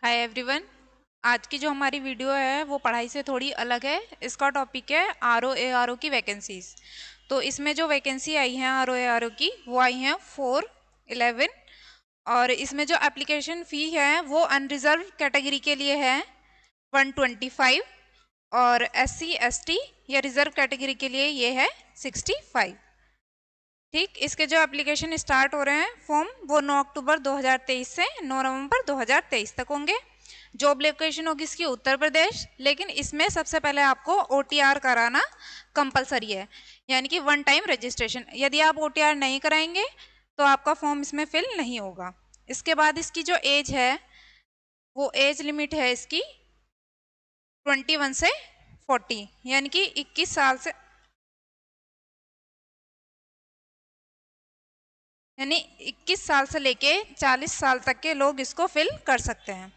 Hi everyone. आज की जो हमारी वीडियो है वो पढ़ाई से थोड़ी अलग है। इसका टॉपिक है आर ओ की वैकेंसीज। तो इसमें जो वैकेंसी आई है आर ओ की वो आई हैं 411। और इसमें जो एप्लीकेशन फ़ी है वो अनरिजर्व कैटेगरी के लिए है 125। और SC ST या रिजर्व कैटेगरी के लिए ये है 65। ठीक, इसके जो एप्लीकेशन स्टार्ट हो रहे हैं फॉर्म वो 9 अक्टूबर 2023 से 9 नवंबर 2023 तक होंगे। जॉब लोकेशन होगी इसकी उत्तर प्रदेश, लेकिन इसमें सबसे पहले आपको OTR कराना कंपलसरी है, यानी कि वन टाइम रजिस्ट्रेशन। यदि आप OTR नहीं कराएंगे तो आपका फॉर्म इसमें फिल नहीं होगा। इसके बाद इसकी जो एज है वो एज लिमिट है इसकी 21 से 40, यानी कि 21 साल से, यानी 21 साल से लेके 40 साल तक के लोग इसको फिल कर सकते हैं।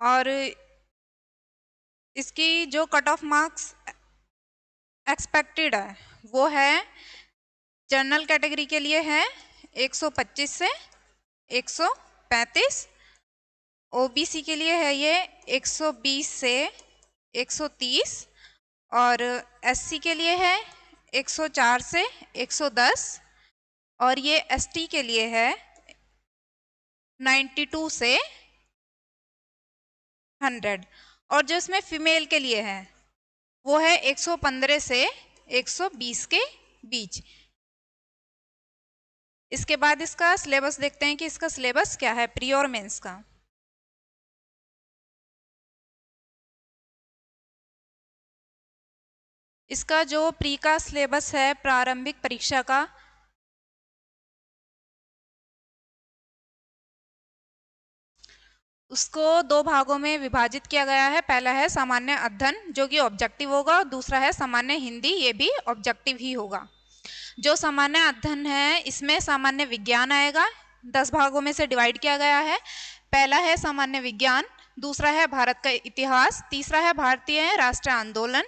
और इसकी जो कट ऑफ मार्क्स एक्सपेक्टेड है वो है जनरल कैटेगरी के लिए है 125 से 135, OBC के लिए है ये 120 से 130, और SC के लिए है 104 से 110, और ये ST के लिए है 92 से 100। और जो इसमें फीमेल के लिए है वो है 115 से 120 के बीच। इसके बाद इसका सिलेबस देखते हैं कि इसका सिलेबस क्या है प्री और मेंस का। इसका जो प्री का सिलेबस है प्रारंभिक परीक्षा का, उसको दो भागों में विभाजित किया गया है। पहला है सामान्य अध्ययन जो कि ऑब्जेक्टिव होगा, दूसरा है सामान्य हिंदी, ये भी ऑब्जेक्टिव ही होगा। जो सामान्य अध्ययन है इसमें सामान्य विज्ञान आएगा, 10 भागों में से डिवाइड किया गया है। पहला है सामान्य विज्ञान, दूसरा है भारत का इतिहास, तीसरा है भारतीय राष्ट्रीय आंदोलन,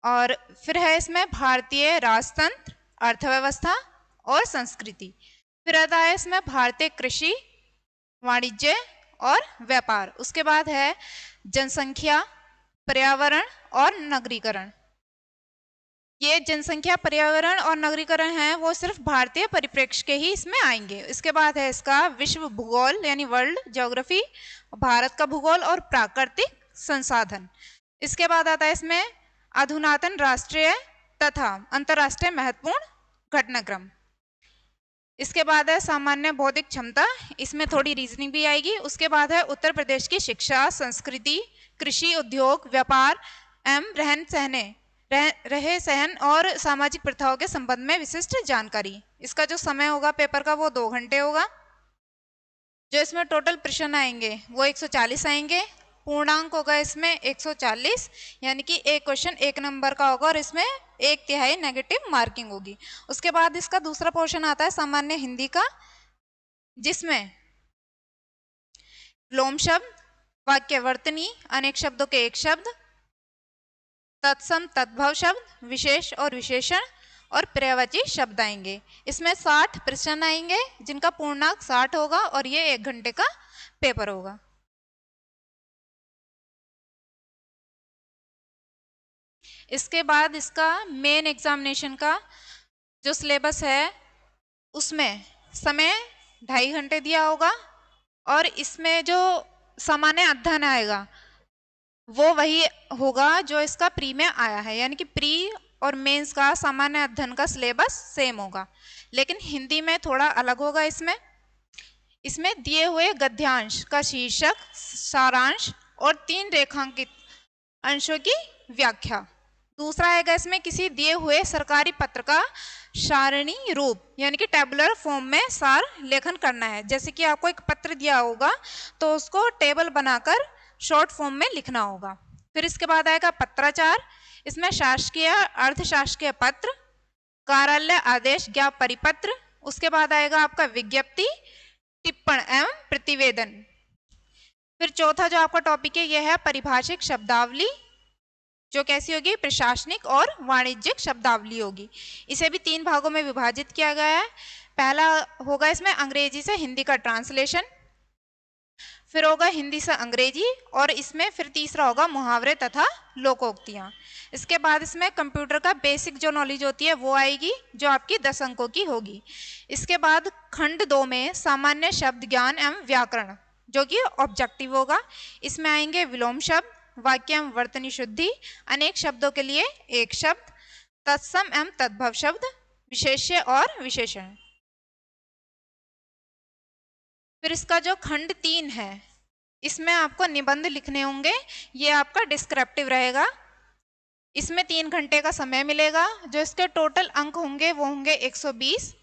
और फिर है इसमें भारतीय राजतंत्र, अर्थव्यवस्था और संस्कृति। फिर आता है इसमें भारतीय कृषि, वाणिज्य और व्यापार। उसके बाद है जनसंख्या, पर्यावरण और नगरीकरण। ये जनसंख्या, पर्यावरण और नगरीकरण है वो सिर्फ भारतीय परिप्रेक्ष्य के ही इसमें आएंगे। इसके बाद है इसका विश्व भूगोल यानी वर्ल्ड ज्योग्राफी, भारत का भूगोल और प्राकृतिक संसाधन। इसके बाद आता है इसमें अधुनातन राष्ट्रीय तथा अंतर्राष्ट्रीय महत्वपूर्ण घटनाक्रम। इसके बाद है सामान्य बौद्धिक क्षमता, इसमें थोड़ी रीजनिंग भी आएगी। उसके बाद है उत्तर प्रदेश की शिक्षा, संस्कृति, कृषि, उद्योग, व्यापार एवं रहे सहन और सामाजिक प्रथाओं के संबंध में विशिष्ट जानकारी। इसका जो समय होगा पेपर का वो 2 घंटे होगा। जो इसमें टोटल प्रश्न आएंगे वो 140 आएंगे। पूर्णांक होगा इसमें 140, यानी कि एक क्वेश्चन 1 नंबर का होगा और इसमें 1/3 नेगेटिव मार्किंग होगी। उसके बाद इसका दूसरा पोर्शन आता है सामान्य हिंदी का, जिसमें विलोम शब्द, वाक्यवर्तनी, अनेक शब्दों के एक शब्द, तत्सम तद्भव शब्द, विशेष और विशेषण और पर्यायवाची शब्द आएंगे। इसमें 60 प्रश्न आएंगे जिनका पूर्णांक 60 होगा और ये 1 घंटे का पेपर होगा। इसके बाद इसका मेन एग्जामिनेशन का जो सिलेबस है उसमें समय 2.5 घंटे दिया होगा, और इसमें जो सामान्य अध्ययन आएगा वो वही होगा जो इसका प्री में आया है, यानी कि प्री और मेंस का सामान्य अध्ययन का सिलेबस सेम होगा, लेकिन हिंदी में थोड़ा अलग होगा। इसमें दिए हुए गद्यांश का शीर्षक, सारांश और 3 रेखांकित अंशों की व्याख्या। दूसरा आएगा इसमें किसी दिए हुए सरकारी पत्र का सारणी रूप यानी कि टेबुलर फॉर्म में सार लेखन करना है। जैसे कि आपको एक पत्र दिया होगा तो उसको टेबल बनाकर शॉर्ट फॉर्म में लिखना होगा। फिर इसके बाद आएगा पत्राचार, इसमें शासकीय, अर्धशासकीय पत्र, कार्यालय आदेश, ज्ञापन, परिपत्र। उसके बाद आएगा आपका विज्ञप्ति, टिप्पण एवं प्रतिवेदन। फिर चौथा जो आपका टॉपिक है यह है परिभाषिक शब्दावली, जो कैसी होगी, प्रशासनिक और वाणिज्यिक शब्दावली होगी। इसे भी 3 भागों में विभाजित किया गया है। पहला होगा इसमें अंग्रेजी से हिंदी का ट्रांसलेशन, फिर होगा हिंदी से अंग्रेजी, और इसमें फिर तीसरा होगा मुहावरे तथा लोकोक्तियाँ। इसके बाद इसमें कंप्यूटर का बेसिक जो नॉलेज होती है वो आएगी, जो आपकी 10 अंकों की होगी। इसके बाद खंड 2 में सामान्य शब्द ज्ञान एवं व्याकरण, जो कि ऑब्जेक्टिव होगा। इसमें आएंगे विलोम शब्द, वाक्य एवं वर्तनी शुद्धि, अनेक शब्दों के लिए एक शब्द, तत्सम एवं तद्भव शब्द, विशेष्य और विशेषण। फिर इसका जो खंड 3 है, इसमें आपको निबंध लिखने होंगे। ये आपका डिस्क्रिप्टिव रहेगा। इसमें 3 घंटे का समय मिलेगा। जो इसके टोटल अंक होंगे वो होंगे 120।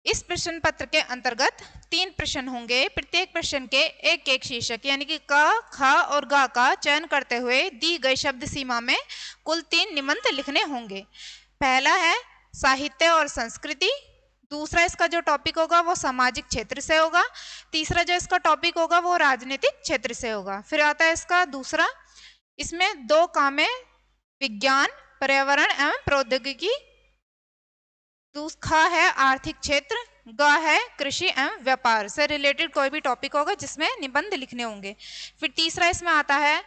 इस प्रश्न पत्र के अंतर्गत 3 प्रश्न होंगे। प्रत्येक प्रश्न के एक एक शीर्षक यानी कि क, ख और ग का चयन करते हुए दी गई शब्द सीमा में कुल 3 निबंध लिखने होंगे। पहला है साहित्य और संस्कृति, दूसरा इसका जो टॉपिक होगा वो सामाजिक क्षेत्र से होगा, तीसरा जो इसका टॉपिक होगा वो राजनीतिक क्षेत्र से होगा। फिर आता है इसका दूसरा, इसमें 2 काम है विज्ञान, पर्यावरण एवं प्रौद्योगिकी, दूसरा है आर्थिक क्षेत्र, ग है कृषि एवं व्यापार से रिलेटेड कोई भी टॉपिक होगा जिसमें निबंध लिखने होंगे। फिर तीसरा इसमें आता है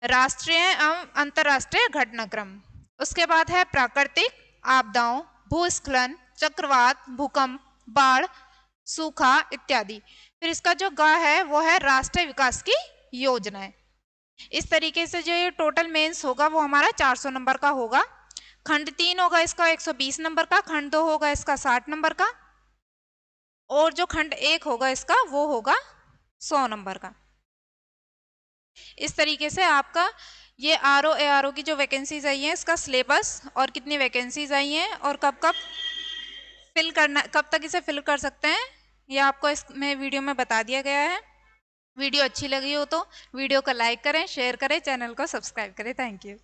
राष्ट्रीय एवं अंतर्राष्ट्रीय घटनाक्रम। उसके बाद है प्राकृतिक आपदाओं, भूस्खलन, चक्रवात, भूकंप, बाढ़, सूखा इत्यादि। फिर इसका जो ग है वो है राष्ट्रीय विकास की योजनाएं। इस तरीके से जो ये टोटल मेंस होगा वो हमारा 400 नंबर का होगा। खंड 3 होगा इसका 120 नंबर का, खंड 2 होगा इसका 60 नंबर का, और जो खंड 1 होगा इसका वो होगा 100 नंबर का। इस तरीके से आपका ये आरओ एआरओ की जो वैकेंसीज आई हैं, इसका सिलेबस और कितनी वैकेंसीज आई हैं और कब कब फिल करना, कब तक इसे फिल कर सकते हैं, ये आपको इसमें वीडियो में बता दिया गया है। वीडियो अच्छी लगी हो तो वीडियो को लाइक करें, शेयर करें, चैनल को सब्सक्राइब करें। Thank you.